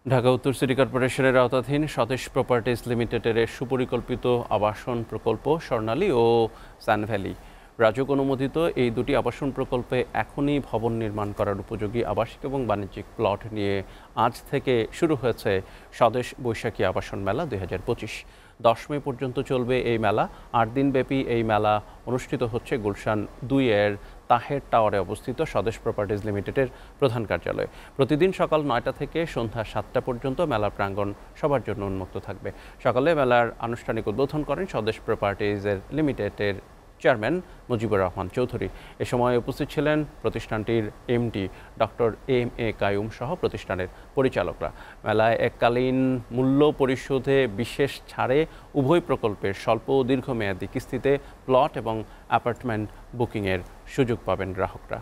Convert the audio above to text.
ঢাকা উত্তর সিটি কর্পোরেশনের আওতাধীন স্বদেশ প্রপার্টিজ লিমিটেডের সুপরিকল্পিত আবাসন প্রকল্প স্বর্ণালী ও সান ভ্যালি রাজুক অনুমোদিত এই দুটি আবাসন প্রকল্পে এখনই ভবন নির্মাণ করার উপযোগী আবাসিক এবং বাণিজ্যিক প্লট নিয়ে আজ থেকে শুরু হয়েছে স্বদেশ বৈশাখী আবাসন মেলা 2025। 10 মে পর্যন্ত চলবে এই মেলা। 8 দিনব্যাপী এই মেলা অনুষ্ঠিত হচ্ছে গুলশান 2 এর তাহের টাওয়ারে অবস্থিত স্বদেশ প্রপার্টিজ লিমিটেডের প্রধান কার্যালয়ে। প্রতিদিন সকাল 9টা থেকে সন্ধ্যা 7টা পর্যন্ত মেলা প্রাঙ্গণ সবার জন্য উন্মুক্ত থাকবে। সকালে মেলার আনুষ্ঠানিক উদ্বোধন করেন স্বদেশ প্রপার্টিজ লিমিটেডের চেয়ারম্যান মুজিবুর রহমান চৌধুরী। এ সময় উপস্থিত ছিলেন প্রতিষ্ঠানটির এমডি ডক্টর এম.এ. কাইয়ুম সহ প্রতিষ্ঠানের পরিচালকরা। মেলায় এককালীন মূল্য পরিশোধে বিশেষ ছাড়ে উভয় প্রকল্পের স্বল্প ও দীর্ঘমেয়াদী কিস্তিতে প্লট এবং অ্যাপার্টমেন্ট বুকিংয়ের সুযোগ পাবেন গ্রাহকরা।